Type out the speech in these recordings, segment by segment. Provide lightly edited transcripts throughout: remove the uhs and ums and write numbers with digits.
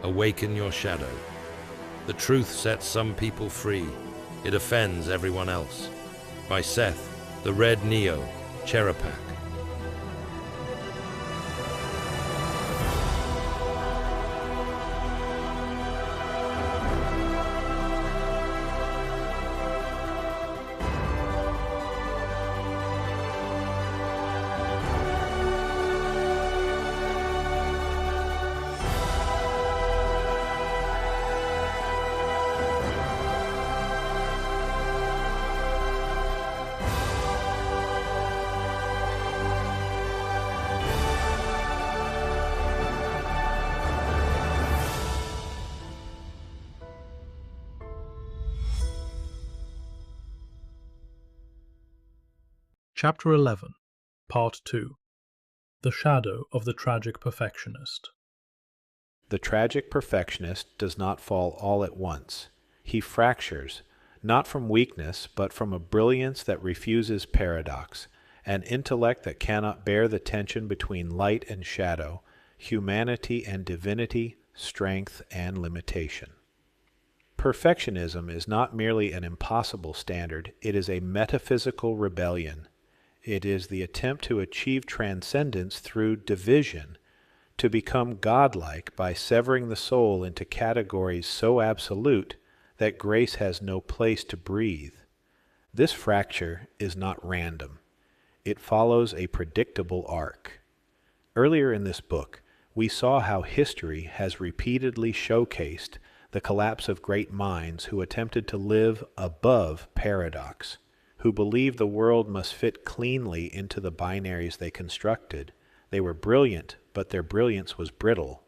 Awaken your shadow. The truth sets some people free. It offends everyone else. By Seth, the Red Neo, Cherupak. Chapter 11, Part 2. The Shadow of the Tragic Perfectionist. The tragic perfectionist does not fall all at once. He fractures, not from weakness, but from a brilliance that refuses paradox, an intellect that cannot bear the tension between light and shadow, humanity and divinity, strength and limitation. Perfectionism is not merely an impossible standard, it is a metaphysical rebellion. It is the attempt to achieve transcendence through division, to become godlike by severing the soul into categories so absolute that grace has no place to breathe. This fracture is not random. It follows a predictable arc. Earlier in this book, we saw how history has repeatedly showcased the collapse of great minds who attempted to live above paradox, who believed the world must fit cleanly into the binaries they constructed. They were brilliant, but their brilliance was brittle.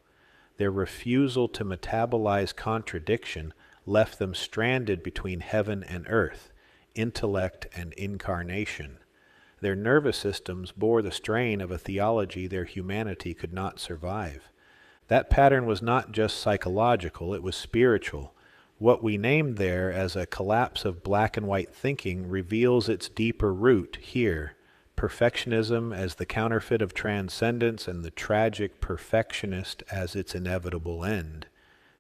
Their refusal to metabolize contradiction left them stranded between heaven and earth, intellect and incarnation. Their nervous systems bore the strain of a theology their humanity could not survive. That pattern was not just psychological, it was spiritual. What we named there as a collapse of black and white thinking reveals its deeper root here. Perfectionism as the counterfeit of transcendence and the tragic perfectionist as its inevitable end.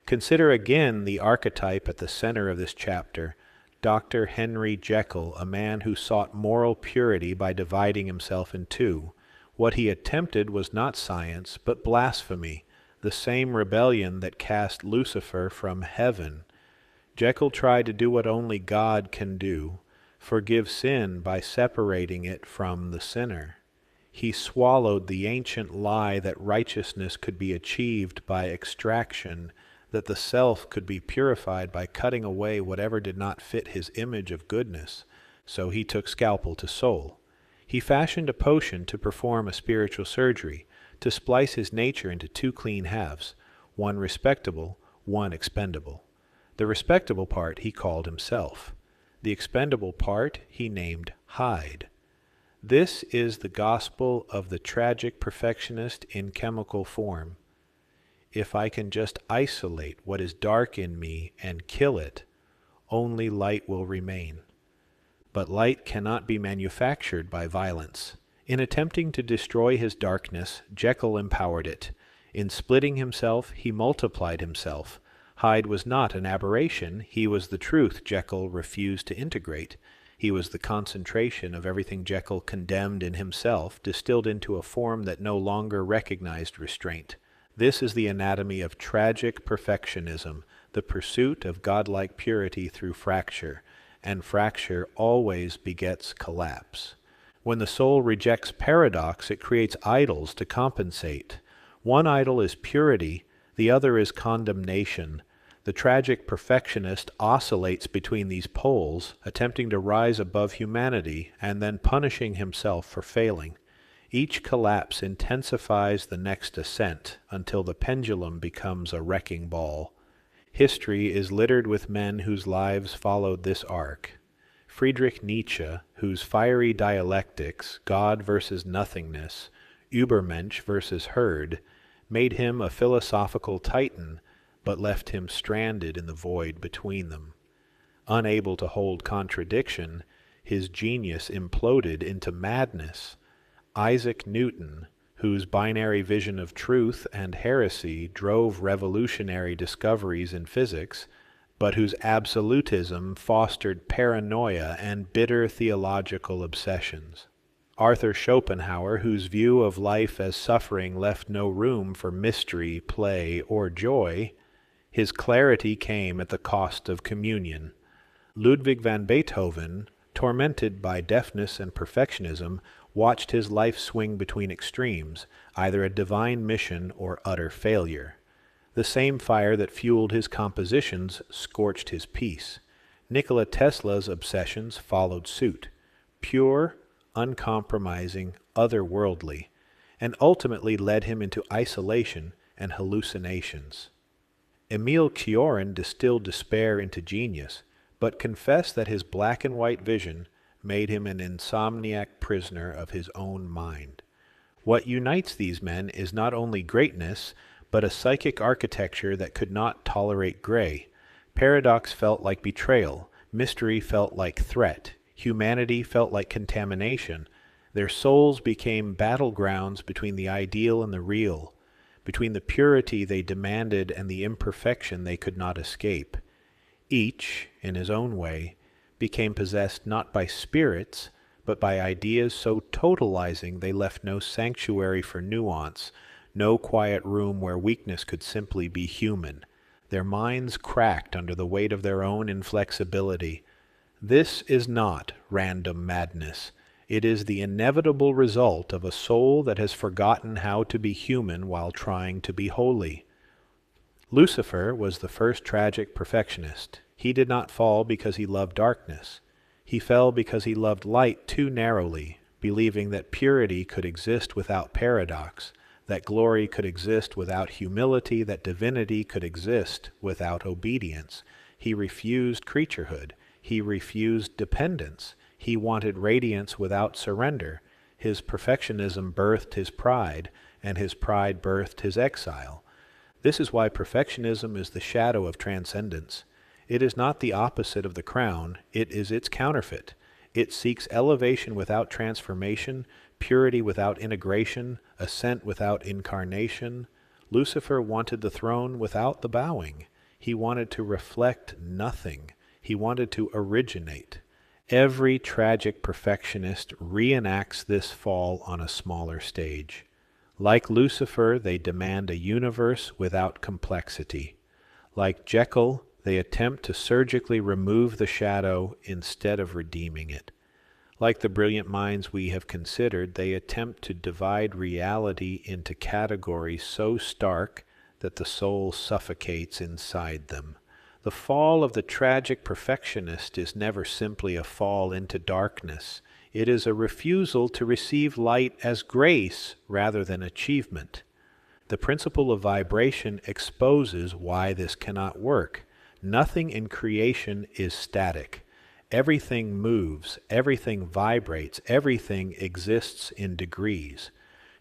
Consider again the archetype at the center of this chapter, Dr. Henry Jekyll, a man who sought moral purity by dividing himself in two. What he attempted was not science, but blasphemy, the same rebellion that cast Lucifer from heaven. Jekyll tried to do what only God can do, forgive sin by separating it from the sinner. He swallowed the ancient lie that righteousness could be achieved by extraction, that the self could be purified by cutting away whatever did not fit his image of goodness. So he took scalpel to soul. He fashioned a potion to perform a spiritual surgery, to splice his nature into two clean halves, one respectable, one expendable. The respectable part he called himself. The expendable part he named Hyde. This is the gospel of the tragic perfectionist in chemical form. If I can just isolate what is dark in me and kill it, only light will remain. But light cannot be manufactured by violence. In attempting to destroy his darkness, Jekyll empowered it. In splitting himself, he multiplied himself. Hyde was not an aberration, he was the truth Jekyll refused to integrate. He was the concentration of everything Jekyll condemned in himself, distilled into a form that no longer recognized restraint. This is the anatomy of tragic perfectionism, the pursuit of godlike purity through fracture, and fracture always begets collapse. When the soul rejects paradox, it creates idols to compensate. One idol is purity, the other is condemnation. The tragic perfectionist oscillates between these poles, attempting to rise above humanity and then punishing himself for failing. Each collapse intensifies the next ascent until the pendulum becomes a wrecking ball. History is littered with men whose lives followed this arc. Friedrich Nietzsche, whose fiery dialectics, God versus nothingness, Übermensch versus herd, made him a philosophical titan, but left him stranded in the void between them. Unable to hold contradiction, his genius imploded into madness. Isaac Newton, whose binary vision of truth and heresy drove revolutionary discoveries in physics, but whose absolutism fostered paranoia and bitter theological obsessions. Arthur Schopenhauer, whose view of life as suffering left no room for mystery, play, or joy, his clarity came at the cost of communion. Ludwig van Beethoven, tormented by deafness and perfectionism, watched his life swing between extremes, either a divine mission or utter failure. The same fire that fueled his compositions scorched his peace. Nikola Tesla's obsessions followed suit, pure, uncompromising, otherworldly, and ultimately led him into isolation and hallucinations. Emile Cioran distilled despair into genius, but confessed that his black and white vision made him an insomniac prisoner of his own mind. What unites these men is not only greatness, but a psychic architecture that could not tolerate gray. Paradox felt like betrayal, mystery felt like threat, humanity felt like contamination. Their souls became battlegrounds between the ideal and the real, between the purity they demanded and the imperfection they could not escape. Each, in his own way, became possessed not by spirits, but by ideas so totalizing they left no sanctuary for nuance, no quiet room where weakness could simply be human. Their minds cracked under the weight of their own inflexibility. This is not random madness. It is the inevitable result of a soul that has forgotten how to be human while trying to be holy. Lucifer was the first tragic perfectionist. He did not fall because he loved darkness. He fell because he loved light too narrowly, believing that purity could exist without paradox, that glory could exist without humility, that divinity could exist without obedience. He refused creaturehood. He refused dependence. He wanted radiance without surrender. His perfectionism birthed his pride, and his pride birthed his exile. This is why perfectionism is the shadow of transcendence. It is not the opposite of the crown, it is its counterfeit. It seeks elevation without transformation, purity without integration, ascent without incarnation. Lucifer wanted the throne without the bowing. He wanted to reflect nothing. He wanted to originate. Every tragic perfectionist reenacts this fall on a smaller stage. Like Lucifer, they demand a universe without complexity. Like Jekyll, they attempt to surgically remove the shadow instead of redeeming it. Like the brilliant minds we have considered, they attempt to divide reality into categories so stark that the soul suffocates inside them. The fall of the tragic perfectionist is never simply a fall into darkness. It is a refusal to receive light as grace rather than achievement. The principle of vibration exposes why this cannot work. Nothing in creation is static. Everything moves, everything vibrates, everything exists in degrees.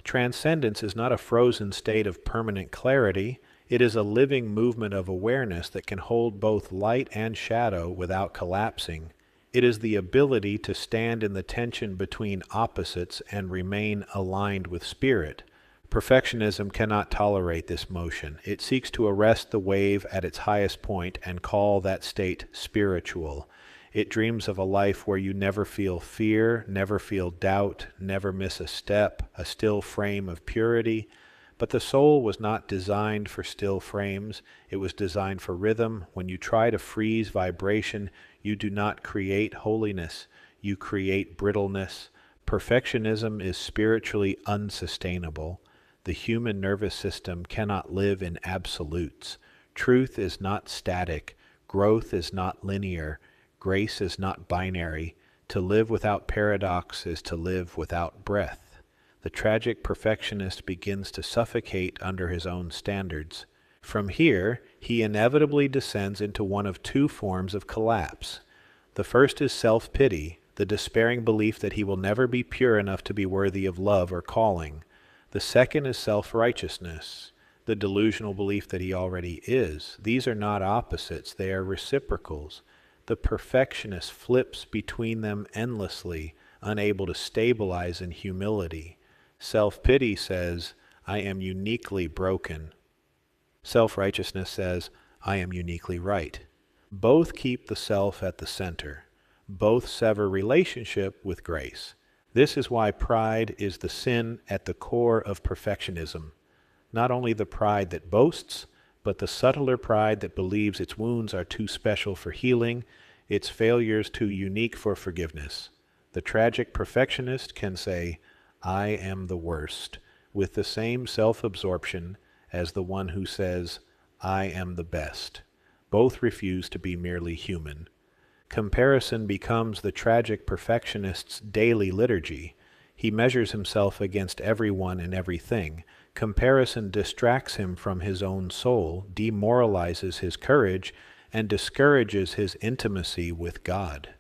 Transcendence is not a frozen state of permanent clarity. It is a living movement of awareness that can hold both light and shadow without collapsing. It is the ability to stand in the tension between opposites and remain aligned with spirit. Perfectionism cannot tolerate this motion. It seeks to arrest the wave at its highest point and call that state spiritual. It dreams of a life where you never feel fear, never feel doubt, never miss a step, a still frame of purity. But the soul was not designed for still frames. It was designed for rhythm. When you try to freeze vibration, you do not create holiness. You create brittleness. Perfectionism is spiritually unsustainable. The human nervous system cannot live in absolutes. Truth is not static. Growth is not linear. Grace is not binary. To live without paradox is to live without breath. The tragic perfectionist begins to suffocate under his own standards. From here, he inevitably descends into one of two forms of collapse. The first is self-pity, the despairing belief that he will never be pure enough to be worthy of love or calling. The second is self-righteousness, the delusional belief that he already is. These are not opposites, they are reciprocals. The perfectionist flips between them endlessly, unable to stabilize in humility. Self-pity says, I am uniquely broken. Self-righteousness says, I am uniquely right. Both keep the self at the center. Both sever relationship with grace. This is why pride is the sin at the core of perfectionism. Not only the pride that boasts, but the subtler pride that believes its wounds are too special for healing, its failures too unique for forgiveness. The tragic perfectionist can say, I am the worst, with the same self-absorption as the one who says, I am the best. Both refuse to be merely human. Comparison becomes the tragic perfectionist's daily liturgy. He measures himself against everyone and everything. Comparison distracts him from his own soul, demoralizes his courage, and discourages his intimacy with God.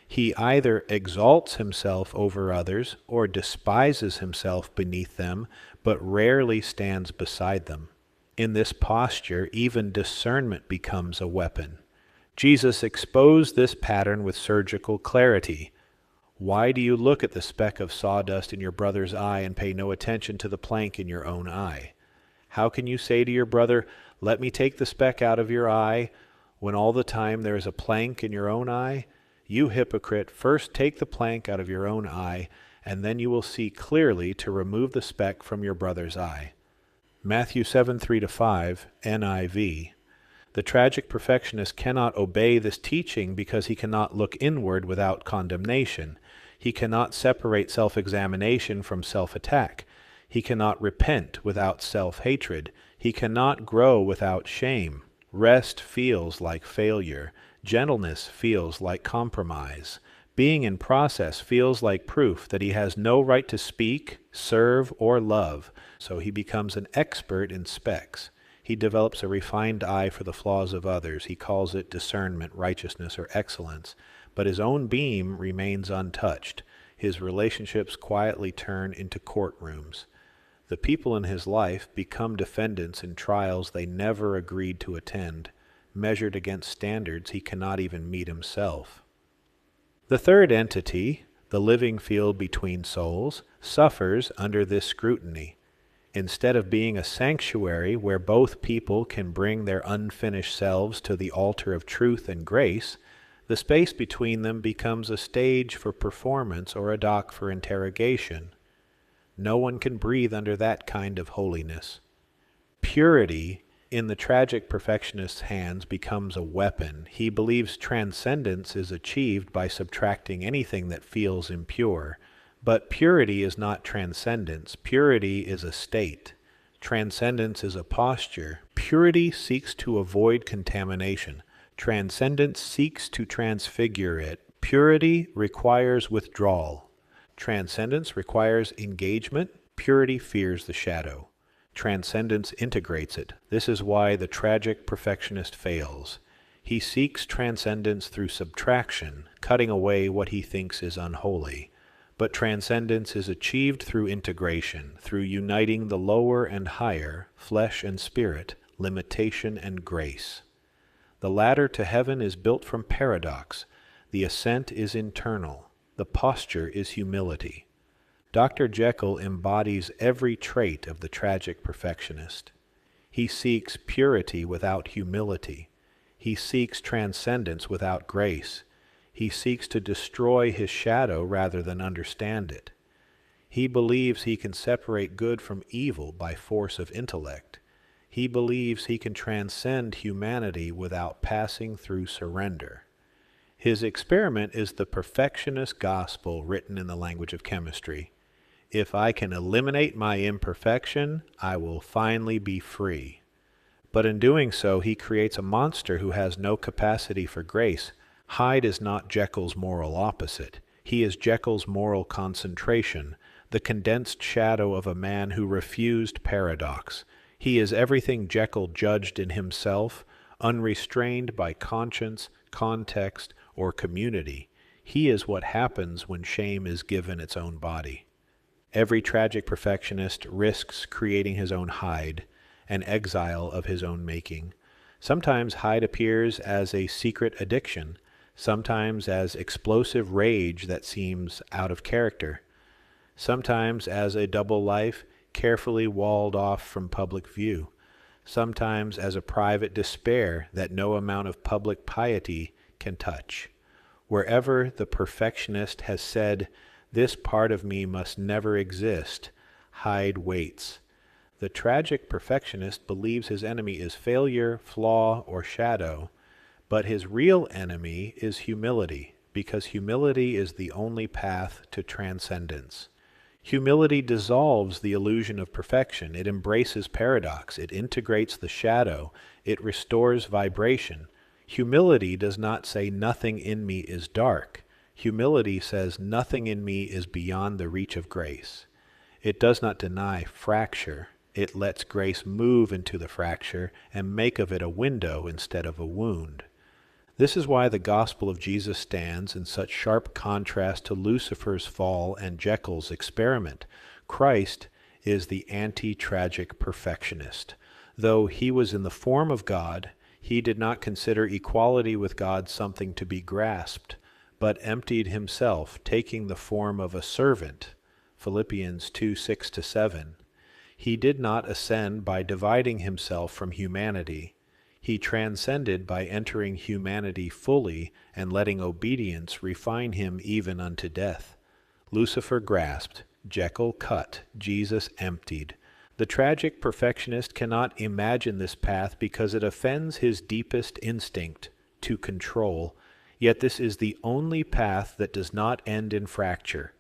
He either exalts himself over others or despises himself beneath them, but rarely stands beside them. In this posture, even discernment becomes a weapon. Jesus exposed this pattern with surgical clarity. Why do you look at the speck of sawdust in your brother's eye and pay no attention to the plank in your own eye? How can you say to your brother, let me take the speck out of your eye, when all the time there is a plank in your own eye? You hypocrite, first take the plank out of your own eye, and then you will see clearly to remove the speck from your brother's eye. Matthew 7:3-5, NIV. The tragic perfectionist cannot obey this teaching because he cannot look inward without condemnation. He cannot separate self-examination from self-attack. He cannot repent without self-hatred. He cannot grow without shame. Rest feels like failure. Gentleness feels like compromise. Being in process feels like proof that he has no right to speak, serve, or love, so he becomes an expert in specks. He develops a refined eye for the flaws of others. He calls it discernment, righteousness, or excellence. But his own beam remains untouched. His relationships quietly turn into courtrooms. The people in his life become defendants in trials they never agreed to attend, measured against standards he cannot even meet himself. The third entity, the living field between souls, suffers under this scrutiny. Instead of being a sanctuary where both people can bring their unfinished selves to the altar of truth and grace, the space between them becomes a stage for performance or a dock for interrogation. No one can breathe under that kind of holiness. Purity in the tragic perfectionist's hands becomes a weapon. He believes transcendence is achieved by subtracting anything that feels impure. But purity is not transcendence. Purity is a state. Transcendence is a posture. Purity seeks to avoid contamination. Transcendence seeks to transfigure it. Purity requires withdrawal. Transcendence requires engagement. Purity fears the shadow. Transcendence integrates it. This is why the tragic perfectionist fails. He seeks transcendence through subtraction, cutting away what he thinks is unholy. But transcendence is achieved through integration, through uniting the lower and higher, flesh and spirit, limitation and grace. The ladder to heaven is built from paradox. The ascent is internal. The posture is humility. Dr. Jekyll embodies every trait of the tragic perfectionist. He seeks purity without humility. He seeks transcendence without grace. He seeks to destroy his shadow rather than understand it. He believes he can separate good from evil by force of intellect. He believes he can transcend humanity without passing through surrender. His experiment is the perfectionist gospel written in the language of chemistry. If I can eliminate my imperfection, I will finally be free. But in doing so, he creates a monster who has no capacity for grace. Hyde is not Jekyll's moral opposite. He is Jekyll's moral concentration, the condensed shadow of a man who refused paradox. He is everything Jekyll judged in himself, unrestrained by conscience, context, or community. He is what happens when shame is given its own body. Every tragic perfectionist risks creating his own Hyde, an exile of his own making. Sometimes Hyde appears as a secret addiction, sometimes as explosive rage that seems out of character. sometimes as a double life carefully walled off from public view, sometimes as a private despair that no amount of public piety can touch. Wherever the perfectionist has said, "This part of me must never exist," Hyde waits. The tragic perfectionist believes his enemy is failure, flaw, or shadow, but his real enemy is humility, because humility is the only path to transcendence. Humility dissolves the illusion of perfection. It embraces paradox. It integrates the shadow. It restores vibration. Humility does not say nothing in me is dark. Humility says nothing in me is beyond the reach of grace. It does not deny fracture. It lets grace move into the fracture and make of it a window instead of a wound. This is why the gospel of Jesus stands in such sharp contrast to Lucifer's fall and Jekyll's experiment. Christ is the anti-tragic perfectionist. Though he was in the form of God, he did not consider equality with God something to be grasped, but emptied himself, taking the form of a servant. Philippians 2:6-7. He did not ascend by dividing himself from humanity. He transcended by entering humanity fully and letting obedience refine him even unto death. Lucifer grasped, Jekyll cut, Jesus emptied. The tragic perfectionist cannot imagine this path because it offends his deepest instinct to control, yet this is the only path that does not end in fracture.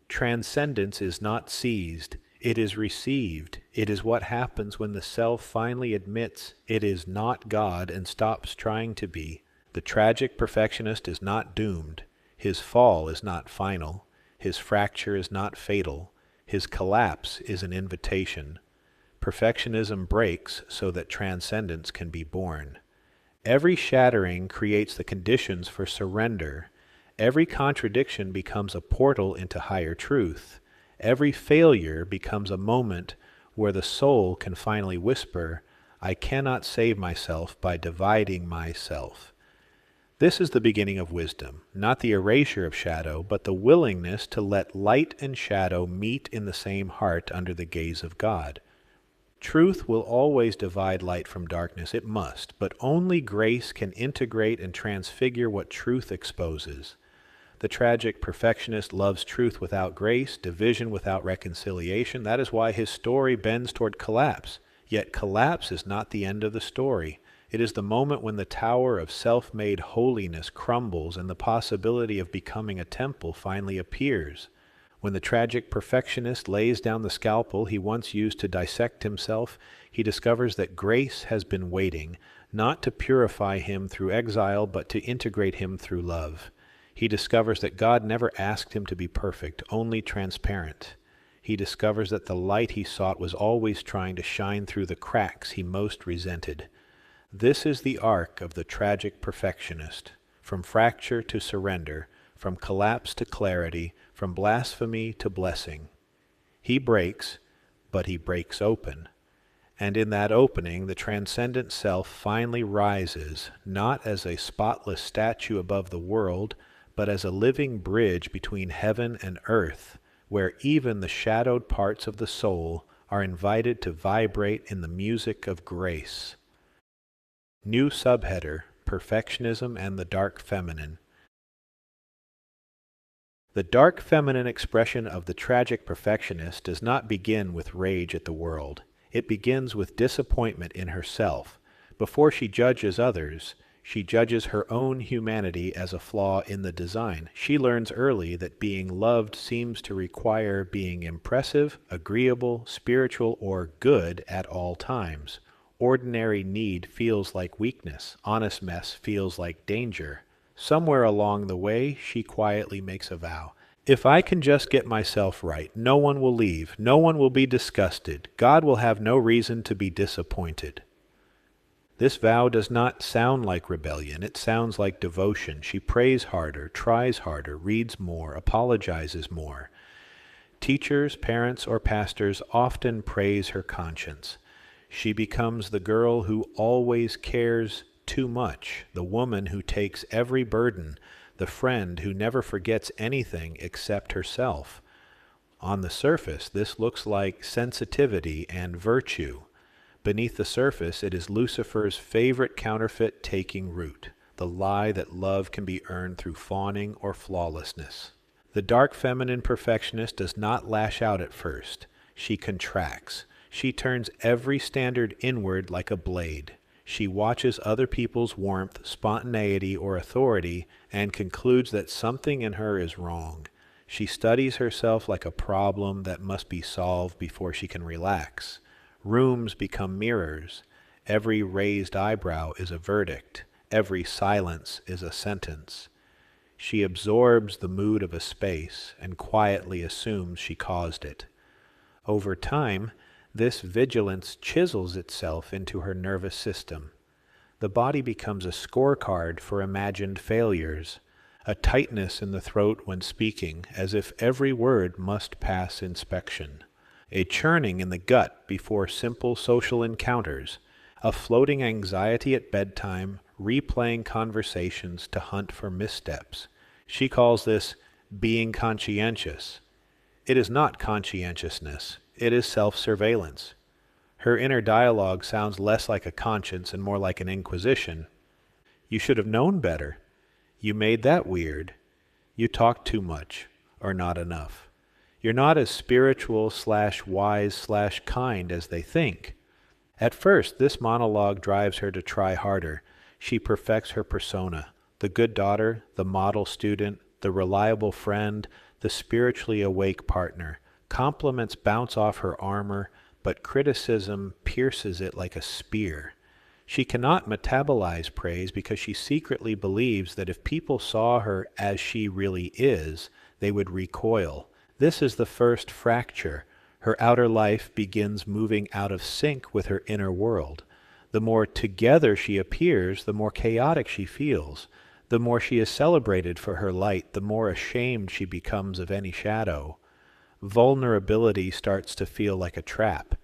Transcendence is not seized, it is received. It is what happens when the self finally admits it is not God and stops trying to be. The tragic perfectionist is not doomed. His fall is not final. His fracture is not fatal. His collapse is an invitation. Perfectionism breaks so that transcendence can be born. Every shattering creates the conditions for surrender. Every contradiction becomes a portal into higher truth. Every failure becomes a moment where the soul can finally whisper, "I cannot save myself by dividing myself." This is the beginning of wisdom, not the erasure of shadow, but the willingness to let light and shadow meet in the same heart under the gaze of God. Truth will always divide light from darkness, it must, but only grace can integrate and transfigure what truth exposes. The tragic perfectionist loves truth without grace, division without reconciliation. That is why his story bends toward collapse. Yet collapse is not the end of the story. It is the moment when the tower of self-made holiness crumbles and the possibility of becoming a temple finally appears. When the tragic perfectionist lays down the scalpel he once used to dissect himself, he discovers that grace has been waiting, not to purify him through exile, but to integrate him through love. He discovers that God never asked him to be perfect, only transparent. He discovers that the light he sought was always trying to shine through the cracks he most resented. This is the arc of the tragic perfectionist, from fracture to surrender, from collapse to clarity, from blasphemy to blessing. He breaks, but he breaks open. And in that opening, the transcendent self finally rises, not as a spotless statue above the world, but as a living bridge between heaven and earth, where even the shadowed parts of the soul are invited to vibrate in the music of grace. New subheader, Perfectionism and the Dark Feminine. The dark feminine expression of the tragic perfectionist does not begin with rage at the world. It begins with disappointment in herself. Before she judges others, she judges her own humanity as a flaw in the design. She learns early that being loved seems to require being impressive, agreeable, spiritual, or good at all times. Ordinary need feels like weakness. Honest mess feels like danger. Somewhere along the way, she quietly makes a vow. If I can just get myself right, no one will leave, no one will be disgusted, God will have no reason to be disappointed. This vow does not sound like rebellion, it sounds like devotion. She prays harder, tries harder, reads more, apologizes more. Teachers, parents, or pastors often praise her conscience. She becomes the girl who always cares too much, the woman who takes every burden, the friend who never forgets anything except herself. On the surface, this looks like sensitivity and virtue. Beneath the surface, it is Lucifer's favorite counterfeit taking root, the lie that love can be earned through fawning or flawlessness. The dark feminine perfectionist does not lash out at first. She contracts. She turns every standard inward like a blade. She watches other people's warmth, spontaneity, or authority and concludes that something in her is wrong. She studies herself like a problem that must be solved before she can relax. Rooms become mirrors. Every raised eyebrow is a verdict. Every silence is a sentence. She absorbs the mood of a space and quietly assumes she caused it. Over time, this vigilance chisels itself into her nervous system. The body becomes a scorecard for imagined failures, a tightness in the throat when speaking, as if every word must pass inspection, a churning in the gut before simple social encounters, a floating anxiety at bedtime, replaying conversations to hunt for missteps. She calls this being conscientious. It is not conscientiousness. It is self-surveillance. Her inner dialogue sounds less like a conscience and more like an inquisition. You should have known better. You made that weird. You talked too much, or not enough. You're not as spiritual/wise/kind as they think. At first, this monologue drives her to try harder. She perfects her persona, the good daughter, the model student, the reliable friend, the spiritually awake partner. Compliments bounce off her armor, but criticism pierces it like a spear. She cannot metabolize praise because she secretly believes that if people saw her as she really is, they would recoil. This is the first fracture. Her outer life begins moving out of sync with her inner world. The more together she appears, the more chaotic she feels. The more she is celebrated for her light, the more ashamed she becomes of any shadow. Vulnerability starts to feel like a trap.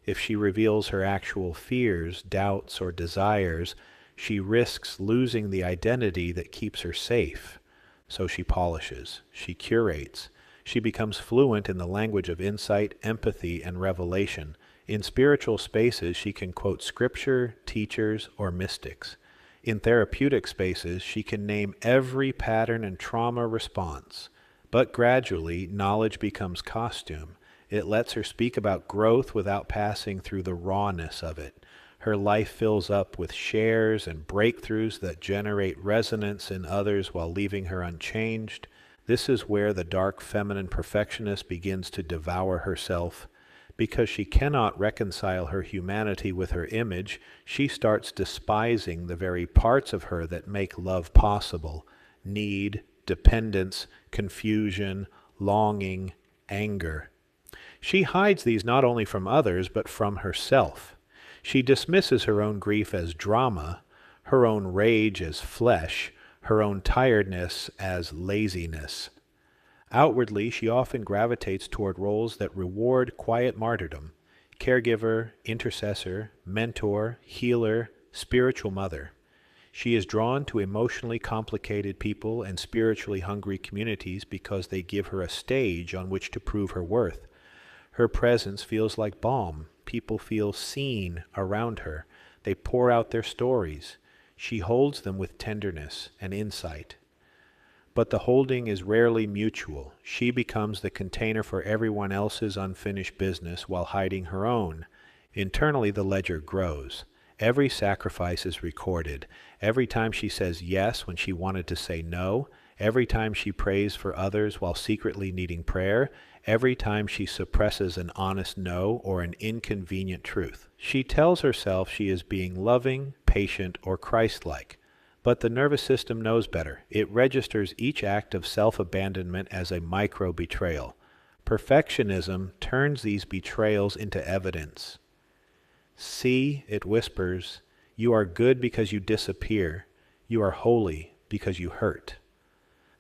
If she reveals her actual fears, doubts, or desires, she risks losing the identity that keeps her safe. So she polishes, she curates, she becomes fluent in the language of insight, empathy, and revelation. In spiritual spaces, she can quote scripture, teachers, or mystics. In therapeutic spaces, she can name every pattern and trauma response. But gradually, knowledge becomes costume. It lets her speak about growth without passing through the rawness of it. Her life fills up with shares and breakthroughs that generate resonance in others while leaving her unchanged. This is where the dark feminine perfectionist begins to devour herself. Because she cannot reconcile her humanity with her image, she starts despising the very parts of her that make love possible: need, dependence, confusion, longing, anger. She hides these not only from others, but from herself. She dismisses her own grief as drama, her own rage as flesh, her own tiredness as laziness. Outwardly, she often gravitates toward roles that reward quiet martyrdom: caregiver, intercessor, mentor, healer, spiritual mother. She is drawn to emotionally complicated people and spiritually hungry communities because they give her a stage on which to prove her worth. Her presence feels like balm. People feel seen around her. They pour out their stories. She holds them with tenderness and insight. But the holding is rarely mutual. She becomes the container for everyone else's unfinished business while hiding her own. Internally, the ledger grows. Every sacrifice is recorded. Every time she says yes when she wanted to say no. Every time she prays for others while secretly needing prayer. Every time she suppresses an honest no or an inconvenient truth. She tells herself she is being loving, patient, or Christ-like. But the nervous system knows better. It registers each act of self-abandonment as a micro-betrayal. Perfectionism turns these betrayals into evidence. See, it whispers, you are good because you disappear. You are holy because you hurt.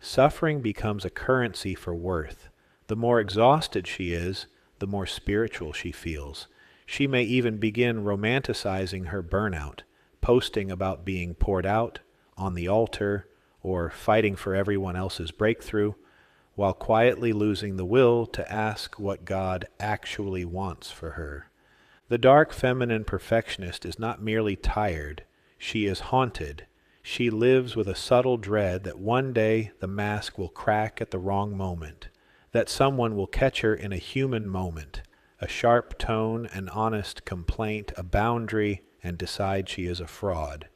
Suffering becomes a currency for worth. The more exhausted she is, the more spiritual she feels. She may even begin romanticizing her burnout, posting about being poured out, on the altar, or fighting for everyone else's breakthrough. while quietly losing the will to ask what God actually wants for her. The dark feminine perfectionist is not merely tired, she is haunted. She lives with a subtle dread that one day the mask will crack at the wrong moment, that someone will catch her in a human moment, a sharp tone, an honest complaint, a boundary, and decide she is a fraud.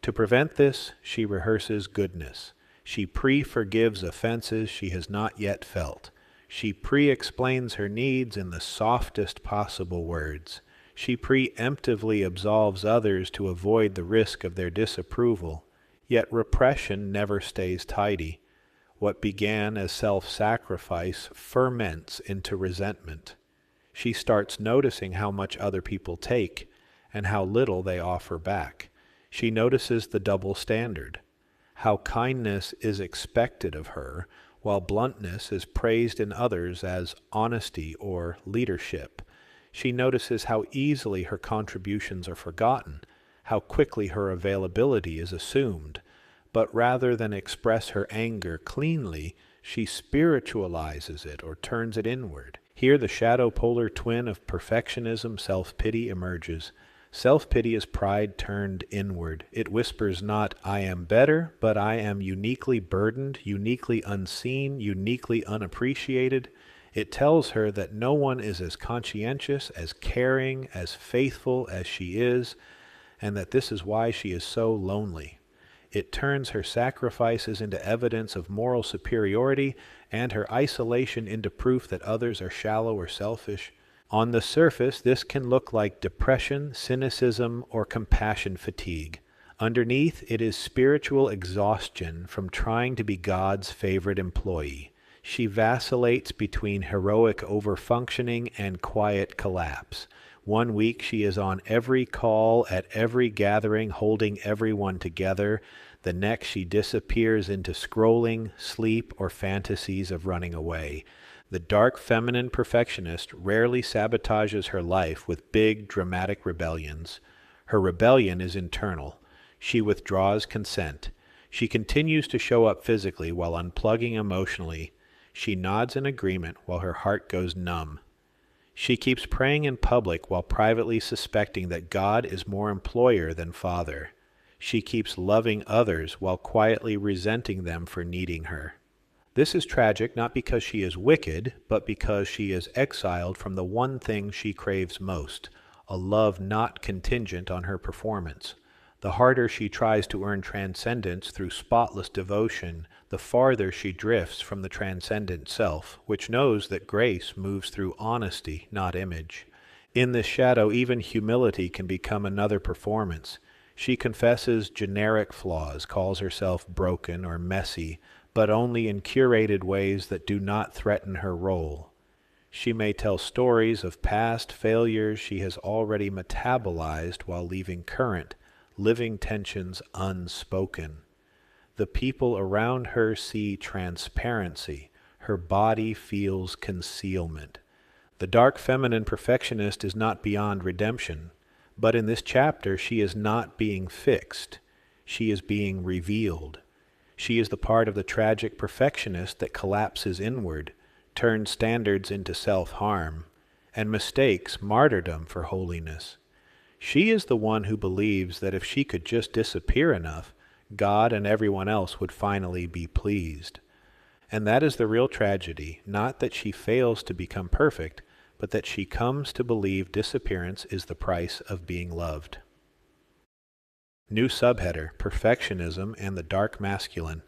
To prevent this, she rehearses goodness. She pre-forgives offenses she has not yet felt. She pre-explains her needs in the softest possible words. She preemptively absolves others to avoid the risk of their disapproval. Yet repression never stays tidy. What began as self-sacrifice ferments into resentment. She starts noticing how much other people take and how little they offer back. She notices the double standard, how kindness is expected of her, while bluntness is praised in others as honesty or leadership. She notices how easily her contributions are forgotten, how quickly her availability is assumed. But rather than express her anger cleanly, she spiritualizes it or turns it inward. Here the shadow polar twin of perfectionism, self-pity, emerges. Self-pity is pride turned inward. It whispers not, I am better, but I am uniquely burdened, uniquely unseen, uniquely unappreciated. It tells her that no one is as conscientious, as caring, as faithful as she is, and that this is why she is so lonely. It turns her sacrifices into evidence of moral superiority and her isolation into proof that others are shallow or selfish. On the surface, this can look like depression, cynicism, or compassion fatigue. Underneath, it is spiritual exhaustion from trying to be God's favorite employee. She vacillates between heroic overfunctioning and quiet collapse. One week she is on every call, at every gathering, holding everyone together. The next she disappears into scrolling, sleep, or fantasies of running away. The dark feminine perfectionist rarely sabotages her life with big, dramatic rebellions. Her rebellion is internal. She withdraws consent. She continues to show up physically while unplugging emotionally. She nods in agreement while her heart goes numb. She keeps praying in public while privately suspecting that God is more employer than father. She keeps loving others while quietly resenting them for needing her. This is tragic not because she is wicked, but because she is exiled from the one thing she craves most, a love not contingent on her performance. The harder she tries to earn transcendence through spotless devotion, the farther she drifts from the transcendent self, which knows that grace moves through honesty, not image. In this shadow, even humility can become another performance. She confesses generic flaws, calls herself broken or messy, but only in curated ways that do not threaten her role. She may tell stories of past failures she has already metabolized while leaving current, living tensions unspoken. The people around her see transparency. Her body feels concealment. The dark feminine perfectionist is not beyond redemption, but in this chapter she is not being fixed. She is being revealed. She is the part of the tragic perfectionist that collapses inward, turns standards into self-harm, and mistakes martyrdom for holiness. She is the one who believes that if she could just disappear enough, God and everyone else would finally be pleased. And that is the real tragedy, not that she fails to become perfect, but that she comes to believe disappearance is the price of being loved. New subheader, Perfectionism and the Dark Masculine.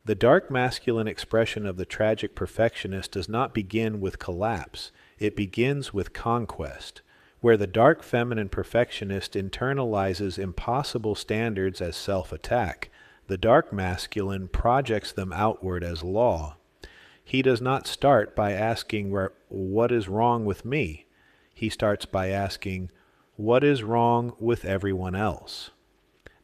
The dark masculine expression of the tragic perfectionist does not begin with collapse. It begins with conquest. Where the dark feminine perfectionist internalizes impossible standards as self-attack, the dark masculine projects them outward as law. He does not start by asking, what is wrong with me? He starts by asking, what is wrong with everyone else?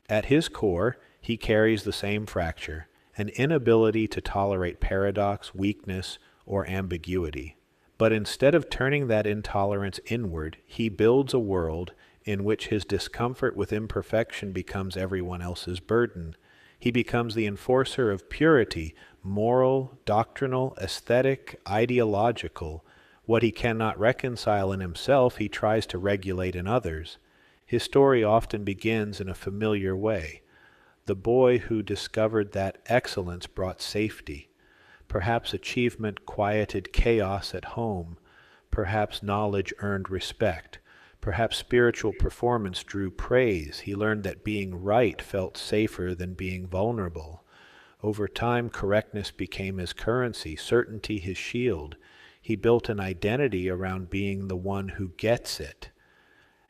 At his core, he carries the same fracture, an inability to tolerate paradox, weakness, or ambiguity. But instead of turning that intolerance inward, he builds a world in which his discomfort with imperfection becomes everyone else's burden. He becomes the enforcer of purity, moral, doctrinal, aesthetic, ideological. What he cannot reconcile in himself, he tries to regulate in others. His story often begins in a familiar way. The boy who discovered that excellence brought safety. Perhaps achievement quieted chaos at home. Perhaps knowledge earned respect. Perhaps spiritual performance drew praise. He learned that being right felt safer than being vulnerable. Over time, correctness became his currency, certainty his shield. He built an identity around being the one who gets it.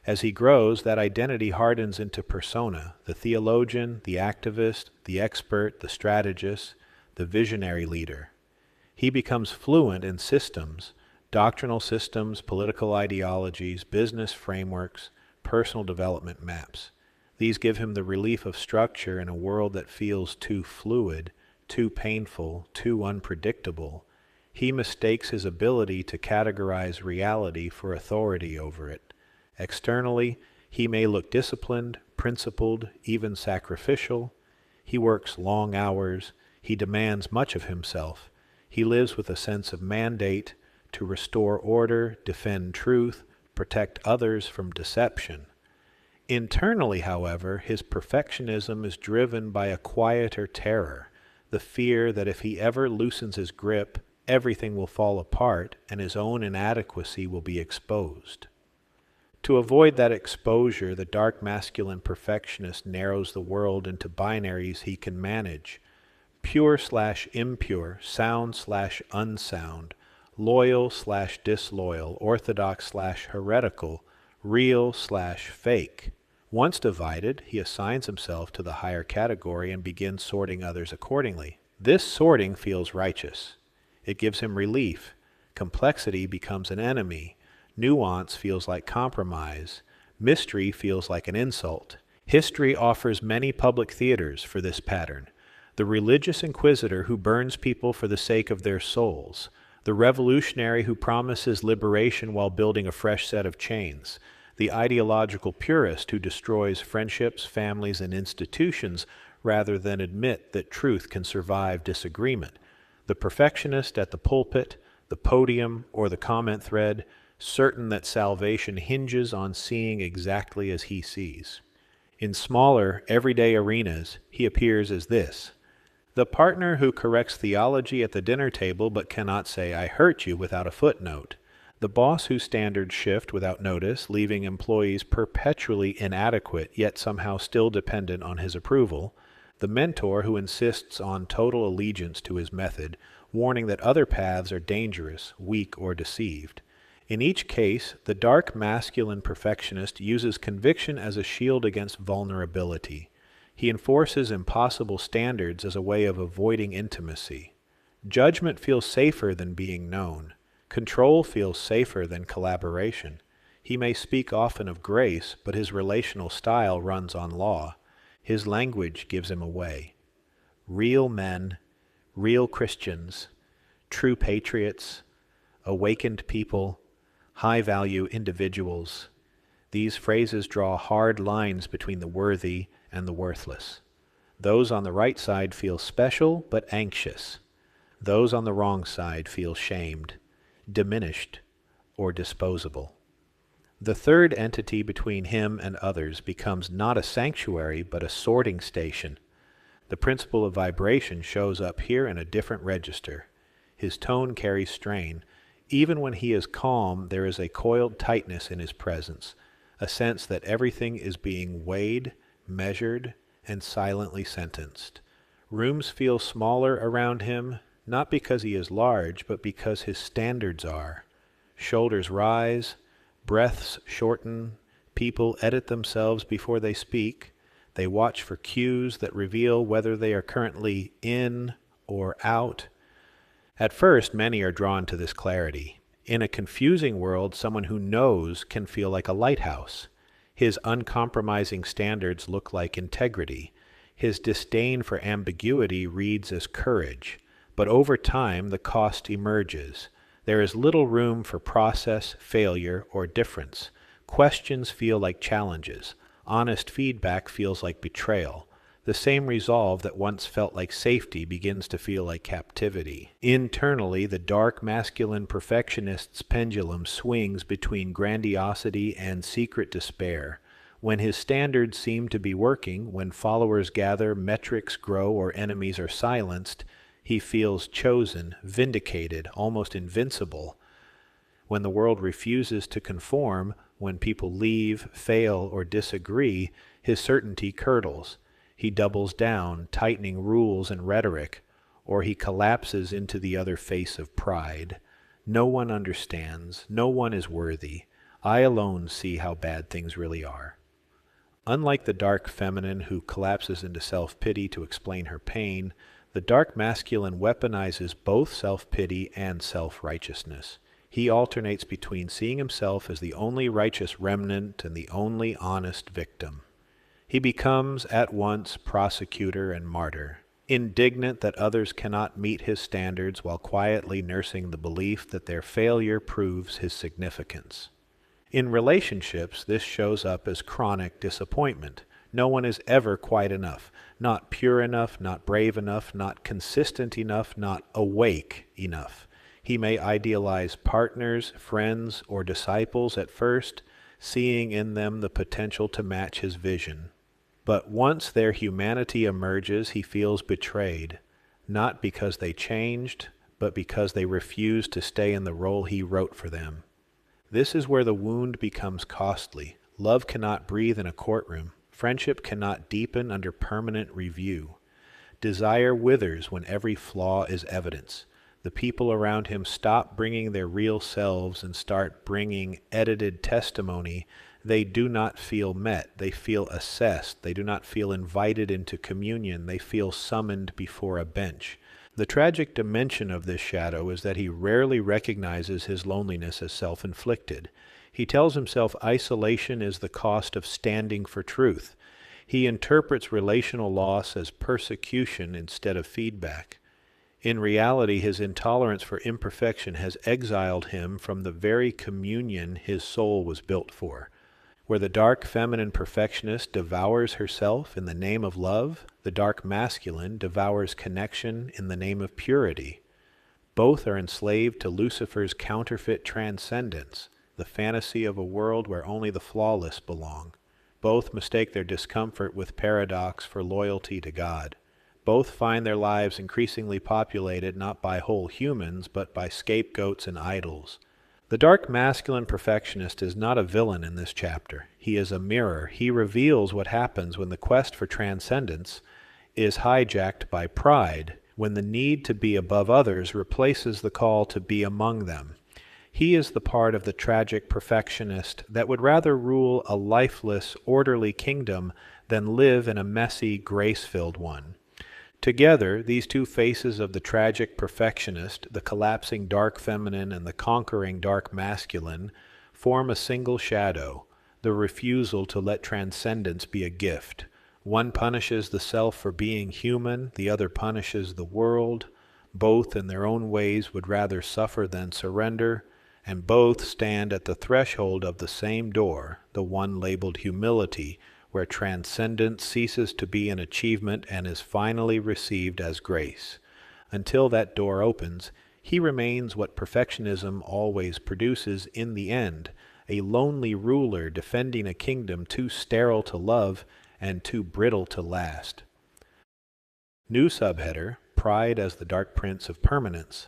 As he grows, that identity hardens into persona, the theologian, the activist, the expert, the strategist, the visionary leader. He becomes fluent in systems, doctrinal systems, political ideologies, business frameworks, personal development maps. These give him the relief of structure in a world that feels too fluid, too painful, too unpredictable. He mistakes his ability to categorize reality for authority over it. Externally, he may look disciplined, principled, even sacrificial. He works long hours. He demands much of himself. He lives with a sense of mandate to restore order, defend truth, protect others from deception. Internally, however, his perfectionism is driven by a quieter terror, the fear that if he ever loosens his grip, everything will fall apart and his own inadequacy will be exposed. To avoid that exposure, the dark masculine perfectionist narrows the world into binaries he can manage: pure/impure, sound/unsound, loyal/disloyal, orthodox/heretical, real/fake. Once divided, he assigns himself to the higher category and begins sorting others accordingly. This sorting feels righteous. It gives him relief. Complexity becomes an enemy. Nuance feels like compromise. Mystery feels like an insult. History offers many public theaters for this pattern. The religious inquisitor who burns people for the sake of their souls. The revolutionary who promises liberation while building a fresh set of chains. The ideological purist who destroys friendships, families, and institutions rather than admit that truth can survive disagreement. The perfectionist at the pulpit, the podium, or the comment thread, certain that salvation hinges on seeing exactly as he sees. In smaller, everyday arenas, he appears as this: the partner who corrects theology at the dinner table but cannot say, "I hurt you," without a footnote. The boss whose standards shift without notice, leaving employees perpetually inadequate yet somehow still dependent on his approval. The mentor who insists on total allegiance to his method, warning that other paths are dangerous, weak, or deceived. In each case, the dark masculine perfectionist uses conviction as a shield against vulnerability. He enforces impossible standards as a way of avoiding intimacy. Judgment feels safer than being known. Control feels safer than collaboration. He may speak often of grace, but his relational style runs on law. His language gives him away. Real men, real Christians, true patriots, awakened people, high-value individuals. These phrases draw hard lines between the worthy and the worthless. Those on the right side feel special but anxious. Those on the wrong side feel shamed, diminished, or disposable. The third entity between him and others becomes not a sanctuary but a sorting station. The principle of vibration shows up here in a different register. His tone carries strain. Even when he is calm, there is a coiled tightness in his presence, a sense that everything is being weighed, measured, and silently sentenced. Rooms feel smaller around him, not because he is large, but because his standards are. Shoulders rise, breaths shorten, people edit themselves before they speak. They watch for cues that reveal whether they are currently in or out. At first, many are drawn to this clarity. In a confusing world, someone who knows can feel like a lighthouse. His uncompromising standards look like integrity. His disdain for ambiguity reads as courage. But over time, the cost emerges. There is little room for process, failure, or difference. Questions feel like challenges. Honest feedback feels like betrayal. The same resolve that once felt like safety begins to feel like captivity. Internally, the dark masculine perfectionist's pendulum swings between grandiosity and secret despair. When his standards seem to be working, when followers gather, metrics grow, or enemies are silenced, he feels chosen, vindicated, almost invincible. When the world refuses to conform, when people leave, fail, or disagree, his certainty curdles. He doubles down, tightening rules and rhetoric, or he collapses into the other face of pride. No one understands. No one is worthy. I alone see how bad things really are. Unlike the dark feminine who collapses into self-pity to explain her pain, the dark masculine weaponizes both self-pity and self-righteousness. He alternates between seeing himself as the only righteous remnant and the only honest victim. He becomes at once prosecutor and martyr, indignant that others cannot meet his standards while quietly nursing the belief that their failure proves his significance. In relationships, this shows up as chronic disappointment. No one is ever quite enough, not pure enough, not brave enough, not consistent enough, not awake enough. He may idealize partners, friends, or disciples at first, seeing in them the potential to match his vision. But once their humanity emerges, he feels betrayed, not because they changed, but because they refused to stay in the role he wrote for them. This is where the wound becomes costly. Love cannot breathe in a courtroom. Friendship cannot deepen under permanent review. Desire withers when every flaw is evidence. The people around him stop bringing their real selves and start bringing edited testimony. They do not feel met. They feel assessed. They do not feel invited into communion. They feel summoned before a bench. The tragic dimension of this shadow is that he rarely recognizes his loneliness as self-inflicted. He tells himself isolation is the cost of standing for truth. He interprets relational loss as persecution instead of feedback. In reality, his intolerance for imperfection has exiled him from the very communion his soul was built for. Where the dark feminine perfectionist devours herself in the name of love, the dark masculine devours connection in the name of purity. Both are enslaved to Lucifer's counterfeit transcendence, the fantasy of a world where only the flawless belong. Both mistake their discomfort with paradox for loyalty to God. Both find their lives increasingly populated not by whole humans, but by scapegoats and idols. The dark masculine perfectionist is not a villain in this chapter. He is a mirror. He reveals what happens when the quest for transcendence is hijacked by pride, when the need to be above others replaces the call to be among them. He is the part of the tragic perfectionist that would rather rule a lifeless, orderly kingdom than live in a messy, grace-filled one. Together, these two faces of the tragic perfectionist, the collapsing dark feminine and the conquering dark masculine, form a single shadow, the refusal to let transcendence be a gift. One punishes the self for being human, the other punishes the world. Both in their own ways would rather suffer than surrender, and both stand at the threshold of the same door, the one labeled humility, where transcendence ceases to be an achievement and is finally received as grace. Until that door opens, he remains what perfectionism always produces in the end, a lonely ruler defending a kingdom too sterile to love and too brittle to last. New subheader, Pride as the Dark Prince of Permanence.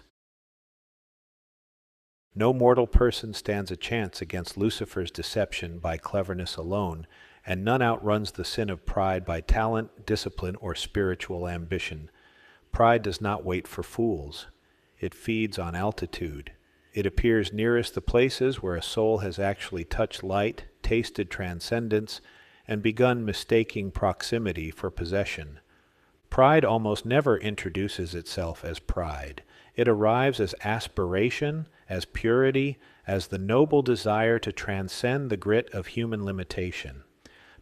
No mortal person stands a chance against Lucifer's deception by cleverness alone, and none outruns the sin of pride by talent, discipline, or spiritual ambition. Pride does not wait for fools. It feeds on altitude. It appears nearest the places where a soul has actually touched light, tasted transcendence, and begun mistaking proximity for possession. Pride almost never introduces itself as pride. It arrives as aspiration, as purity, as the noble desire to transcend the grit of human limitation.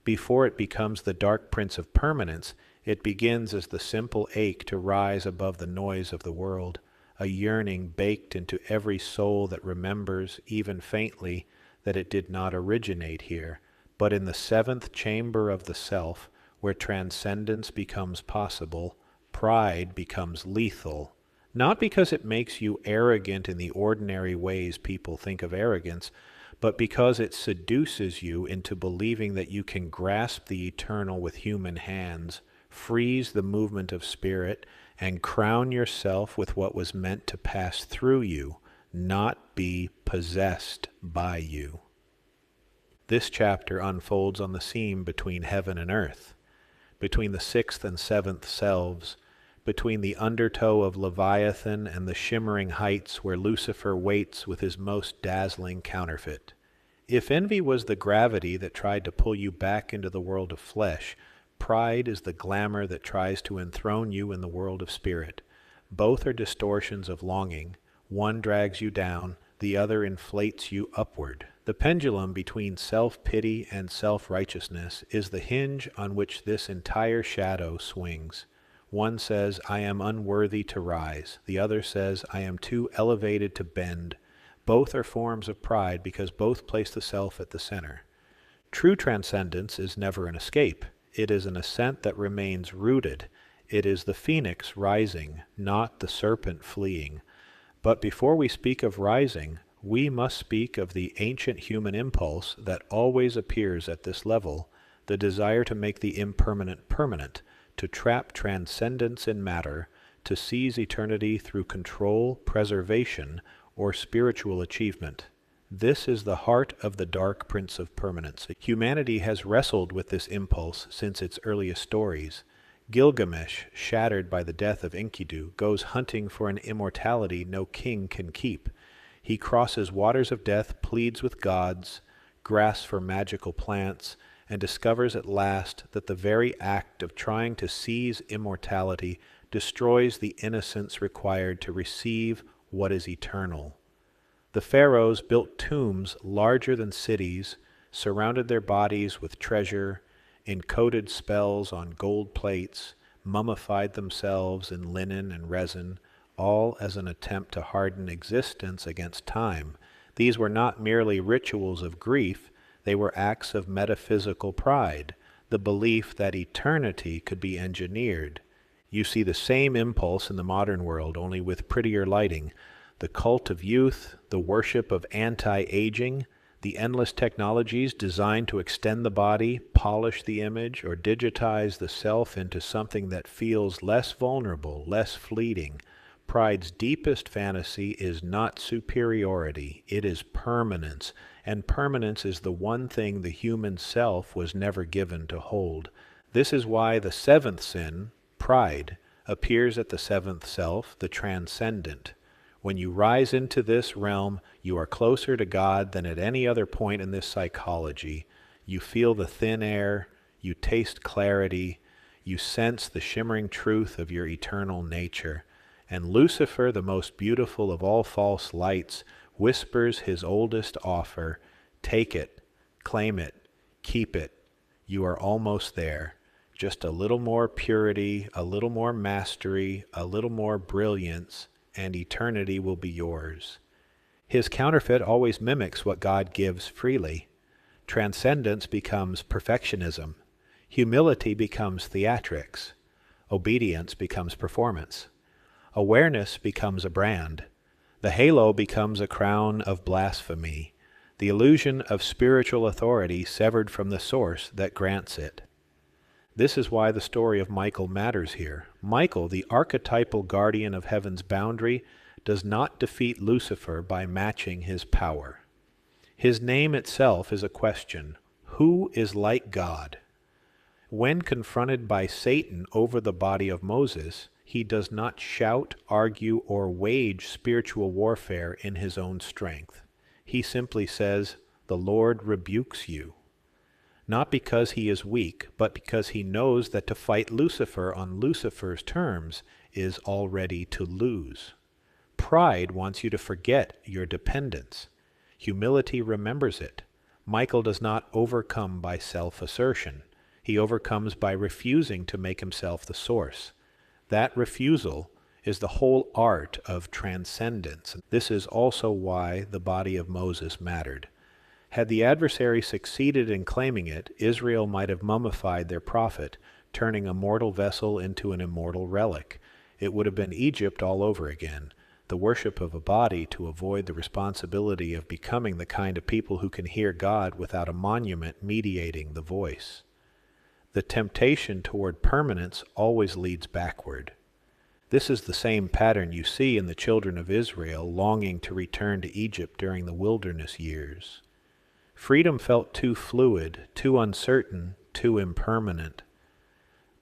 Before it becomes the dark prince of permanence, it begins as the simple ache to rise above the noise of the world, a yearning baked into every soul that remembers, even faintly, that it did not originate here, but in the seventh chamber of the self, where transcendence becomes possible, pride becomes lethal, not because it makes you arrogant in the ordinary ways people think of arrogance, but because it seduces you into believing that you can grasp the eternal with human hands, freeze the movement of spirit, and crown yourself with what was meant to pass through you, not be possessed by you. This chapter unfolds on the seam between heaven and earth, between the sixth and seventh selves, between the undertow of Leviathan and the shimmering heights where Lucifer waits with his most dazzling counterfeit. If envy was the gravity that tried to pull you back into the world of flesh, pride is the glamour that tries to enthrone you in the world of spirit. Both are distortions of longing. One drags you down, the other inflates you upward. The pendulum between self-pity and self-righteousness is the hinge on which this entire shadow swings. One says, I am unworthy to rise. The other says, I am too elevated to bend. Both are forms of pride because both place the self at the center. True transcendence is never an escape. It is an ascent that remains rooted. It is the phoenix rising, not the serpent fleeing. But before we speak of rising, we must speak of the ancient human impulse that always appears at this level, the desire to make the impermanent permanent, to trap transcendence in matter, to seize eternity through control, preservation, or spiritual achievement. This is the heart of the dark prince of permanence. Humanity has wrestled with this impulse since its earliest stories. Gilgamesh, shattered by the death of Enkidu, goes hunting for an immortality no king can keep. He crosses waters of death, pleads with gods, grasps for magical plants, and discovers at last that the very act of trying to seize immortality destroys the innocence required to receive what is eternal. The pharaohs built tombs larger than cities, surrounded their bodies with treasure, encoded spells on gold plates, mummified themselves in linen and resin, all as an attempt to harden existence against time. These were not merely rituals of grief, they were acts of metaphysical pride, the belief that eternity could be engineered. You see the same impulse in the modern world, only with prettier lighting. The cult of youth, the worship of anti-aging, the endless technologies designed to extend the body, polish the image, or digitize the self into something that feels less vulnerable, less fleeting. Pride's deepest fantasy is not superiority, it is permanence, and permanence is the one thing the human self was never given to hold. This is why the seventh sin, pride, appears at the seventh self, the transcendent. When you rise into this realm, you are closer to God than at any other point in this psychology. You feel the thin air, you taste clarity, you sense the shimmering truth of your eternal nature. And Lucifer, the most beautiful of all false lights, whispers his oldest offer, take it, claim it, keep it. You are almost there. Just a little more purity, a little more mastery, a little more brilliance, and eternity will be yours. His counterfeit always mimics what God gives freely. Transcendence becomes perfectionism. Humility becomes theatrics. Obedience becomes performance. Awareness becomes a brand. The halo becomes a crown of blasphemy, the illusion of spiritual authority severed from the source that grants it. This is why the story of Michael matters here. Michael, the archetypal guardian of heaven's boundary, does not defeat Lucifer by matching his power. His name itself is a question. Who is like God? When confronted by Satan over the body of Moses, he does not shout, argue, or wage spiritual warfare in his own strength. He simply says, "The Lord rebukes you." Not because he is weak, but because he knows that to fight Lucifer on Lucifer's terms is already to lose. Pride wants you to forget your dependence. Humility remembers it. Michael does not overcome by self-assertion. He overcomes by refusing to make himself the source. That refusal is the whole art of transcendence. This is also why the body of Moses mattered. Had the adversary succeeded in claiming it, Israel might have mummified their prophet, turning a mortal vessel into an immortal relic. It would have been Egypt all over again, the worship of a body to avoid the responsibility of becoming the kind of people who can hear God without a monument mediating the voice. The temptation toward permanence always leads backward. This is the same pattern you see in the children of Israel longing to return to Egypt during the wilderness years. Freedom felt too fluid, too uncertain, too impermanent.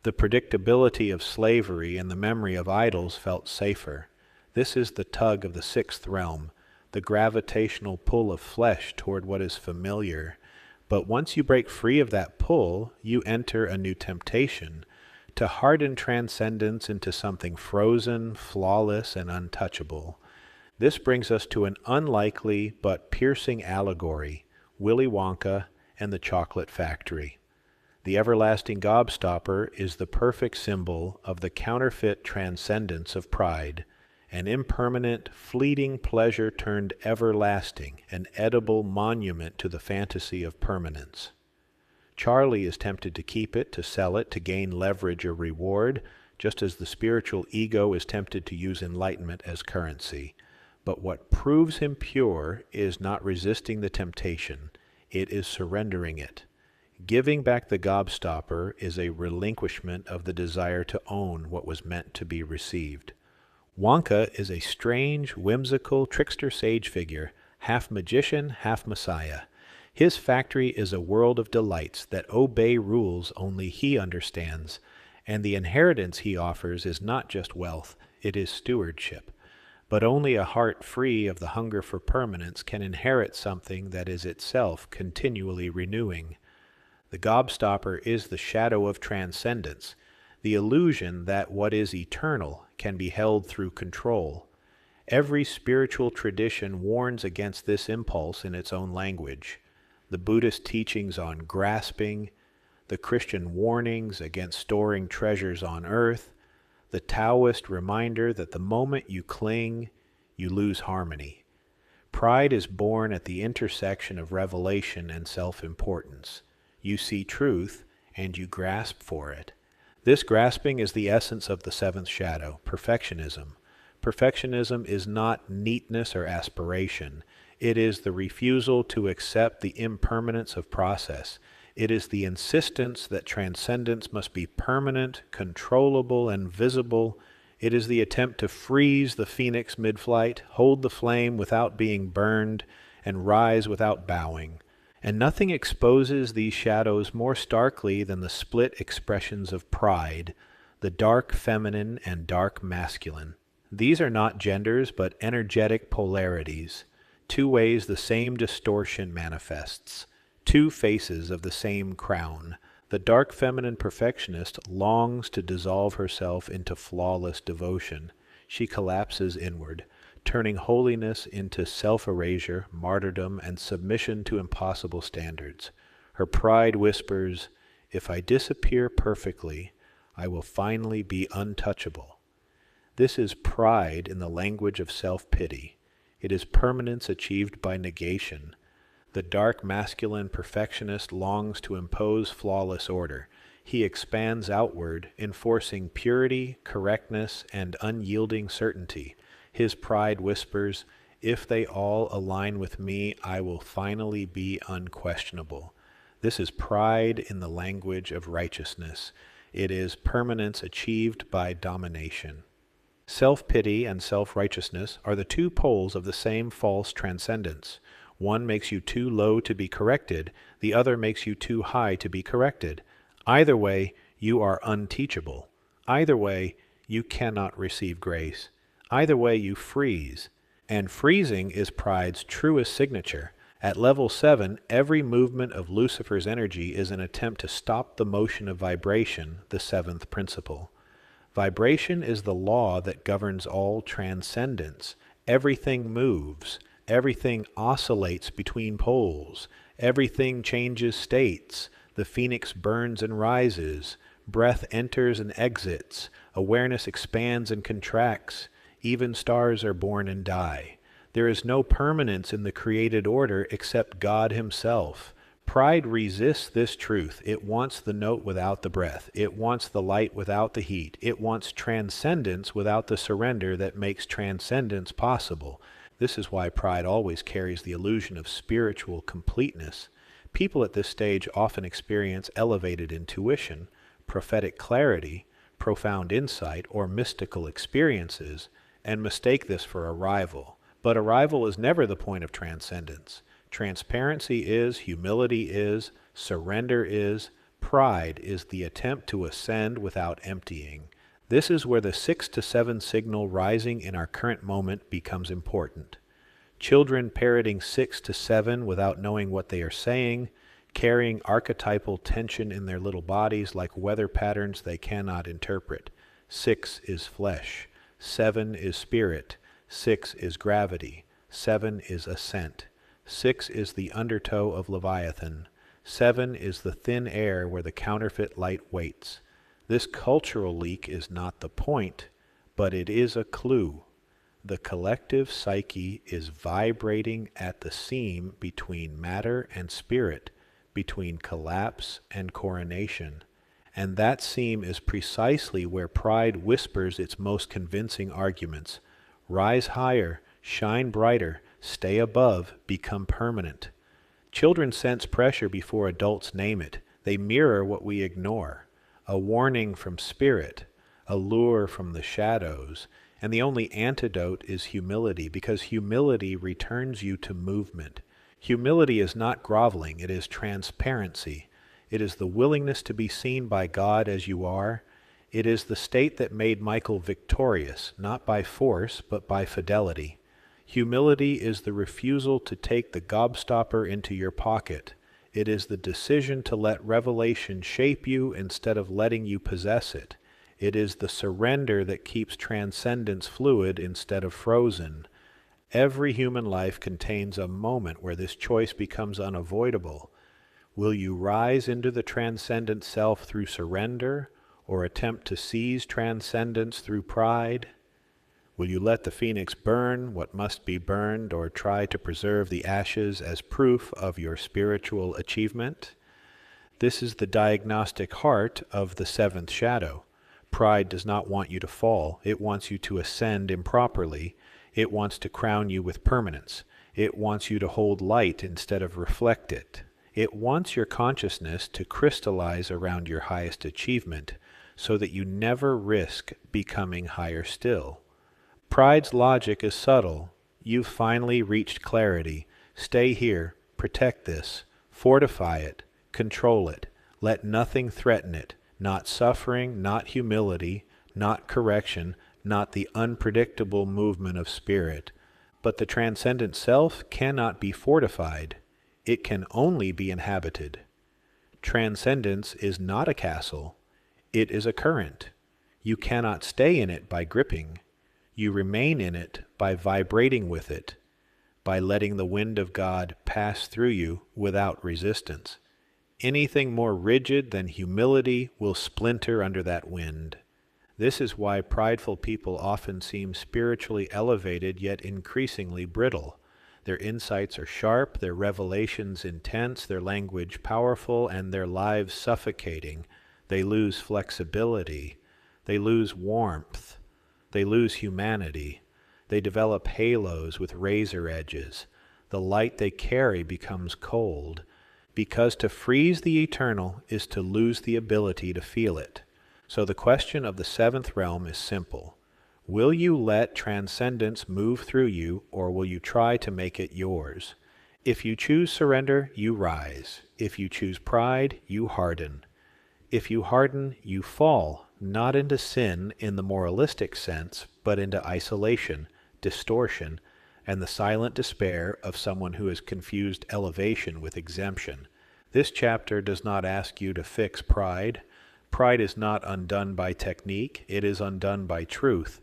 The predictability of slavery and the memory of idols felt safer. This is the tug of the sixth realm, the gravitational pull of flesh toward what is familiar. But once you break free of that pull, you enter a new temptation, to harden transcendence into something frozen, flawless, and untouchable. This brings us to an unlikely but piercing allegory, Willy Wonka and the Chocolate Factory. The everlasting gobstopper is the perfect symbol of the counterfeit transcendence of pride, an impermanent, fleeting pleasure turned everlasting, an edible monument to the fantasy of permanence. Charlie is tempted to keep it, to sell it, to gain leverage or reward, just as the spiritual ego is tempted to use enlightenment as currency. But what proves him pure is not resisting the temptation, it is surrendering it. Giving back the gobstopper is a relinquishment of the desire to own what was meant to be received. Wonka is a strange, whimsical, trickster sage figure, half magician, half messiah. His factory is a world of delights that obey rules only he understands, and the inheritance he offers is not just wealth, it is stewardship. But only a heart free of the hunger for permanence can inherit something that is itself continually renewing. The gobstopper is the shadow of transcendence, the illusion that what is eternal can be held through control. Every spiritual tradition warns against this impulse in its own language. The Buddhist teachings on grasping, the Christian warnings against storing treasures on earth, the Taoist reminder that the moment you cling, you lose harmony. Pride is born at the intersection of revelation and self-importance. You see truth, and you grasp for it. This grasping is the essence of the seventh shadow, perfectionism. Perfectionism is not neatness or aspiration. It is the refusal to accept the impermanence of process. It is the insistence that transcendence must be permanent, controllable, and visible. It is the attempt to freeze the phoenix mid-flight, hold the flame without being burned, and rise without bowing. And nothing exposes these shadows more starkly than the split expressions of pride, the dark feminine and dark masculine. These are not genders, but energetic polarities, two ways the same distortion manifests, two faces of the same crown. The dark feminine perfectionist longs to dissolve herself into flawless devotion. She collapses inward, turning holiness into self-erasure, martyrdom, and submission to impossible standards. Her pride whispers, "If I disappear perfectly, I will finally be untouchable." This is pride in the language of self-pity. It is permanence achieved by negation. The dark masculine perfectionist longs to impose flawless order. He expands outward, enforcing purity, correctness, and unyielding certainty. His pride whispers, "If they all align with me, I will finally be unquestionable." This is pride in the language of righteousness. It is permanence achieved by domination. Self-pity and self-righteousness are the two poles of the same false transcendence. One makes you too low to be corrected, the other makes you too high to be corrected. Either way, you are unteachable. Either way, you cannot receive grace. Either way, you freeze. And freezing is pride's truest signature. At level 7, every movement of Lucifer's energy is an attempt to stop the motion of vibration, the seventh principle. Vibration is the law that governs all transcendence. Everything moves. Everything oscillates between poles. Everything changes states. The phoenix burns and rises. Breath enters and exits. Awareness expands and contracts. Even stars are born and die. There is no permanence in the created order except God himself. Pride resists this truth. It wants the note without the breath. It wants the light without the heat. It wants transcendence without the surrender that makes transcendence possible. This is why pride always carries the illusion of spiritual completeness. People at this stage often experience elevated intuition, prophetic clarity, profound insight, or mystical experiences, and mistake this for arrival. But arrival is never the point of transcendence. Transparency is, humility is, surrender is, pride is the attempt to ascend without emptying. This is where the 6 to 7 signal rising in our current moment becomes important. Children parroting 6 to 7 without knowing what they are saying, carrying archetypal tension in their little bodies like weather patterns they cannot interpret. 6 is flesh. 7 is spirit. 6 is gravity. 7 is ascent. 6 is the undertow of Leviathan. 7 is the thin air where the counterfeit light waits. This cultural leak is not the point, but it is a clue. The collective psyche is vibrating at the seam between matter and spirit, between collapse and coronation. And that seam is precisely where pride whispers its most convincing arguments. Rise higher, shine brighter, stay above, become permanent. Children sense pressure before adults name it. They mirror what we ignore. A warning from spirit, a lure from the shadows, and the only antidote is humility, because humility returns you to movement. Humility is not groveling, it is transparency. It is the willingness to be seen by God as you are. It is the state that made Michael victorious, not by force, but by fidelity. Humility is the refusal to take the gobstopper into your pocket. It is the decision to let revelation shape you instead of letting you possess it. It is the surrender that keeps transcendence fluid instead of frozen. Every human life contains a moment where this choice becomes unavoidable. Will you rise into the transcendent self through surrender, or attempt to seize transcendence through pride? Will you let the phoenix burn what must be burned, or try to preserve the ashes as proof of your spiritual achievement? This is the diagnostic heart of the seventh shadow. Pride does not want you to fall. It wants you to ascend improperly. It wants to crown you with permanence. It wants you to hold light instead of reflect it. It wants your consciousness to crystallize around your highest achievement, so that you never risk becoming higher still. Pride's logic is subtle. You've finally reached clarity. Stay here, protect this, fortify it, control it. Let nothing threaten it, not suffering, not humility, not correction, not the unpredictable movement of spirit. But the transcendent self cannot be fortified. It can only be inhabited. Transcendence is not a castle. It is a current. You cannot stay in it by gripping. You remain in it by vibrating with it, by letting the wind of God pass through you without resistance. Anything more rigid than humility will splinter under that wind. This is why prideful people often seem spiritually elevated yet increasingly brittle. Their insights are sharp, their revelations intense, their language powerful, and their lives suffocating. They lose flexibility. They lose warmth. They lose humanity. They develop halos with razor edges. The light they carry becomes cold, because to freeze the eternal is to lose the ability to feel it. So the question of the seventh realm is simple. Will you let transcendence move through you, or will you try to make it yours? If you choose surrender, you rise. If you choose pride, you harden. If you harden, you fall, not into sin in the moralistic sense, but into isolation, distortion, and the silent despair of someone who has confused elevation with exemption. This chapter does not ask you to fix pride. Pride is not undone by technique, it is undone by truth.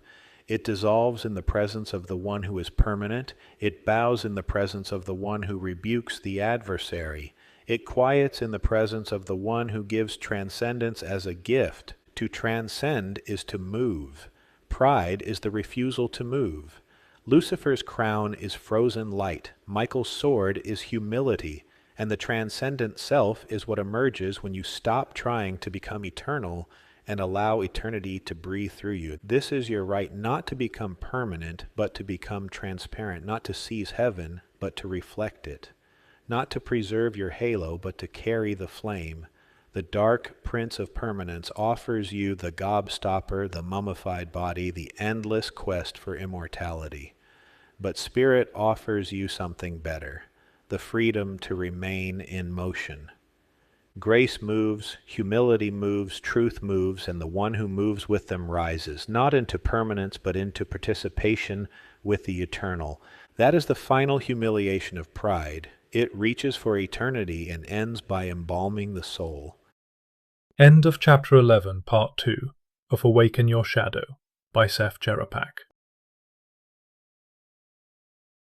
It dissolves in the presence of the one who is permanent. It bows in the presence of the one who rebukes the adversary. It quiets in the presence of the one who gives transcendence as a gift. To transcend is to move. Pride is the refusal to move. Lucifer's crown is frozen light. Michael's sword is humility. And the transcendent self is what emerges when you stop trying to become eternal and allow eternity to breathe through you. This is your right not to become permanent, but to become transparent, not to seize heaven, but to reflect it, not to preserve your halo, but to carry the flame. The dark prince of permanence offers you the gobstopper, the mummified body, the endless quest for immortality. But spirit offers you something better, the freedom to remain in motion. Grace moves, humility moves, truth moves, and the one who moves with them rises, not into permanence, but into participation with the eternal. That is the final humiliation of pride. It reaches for eternity and ends by embalming the soul. End of Chapter 11, Part 2 of Awaken Your Shadow by Seth Jeropak.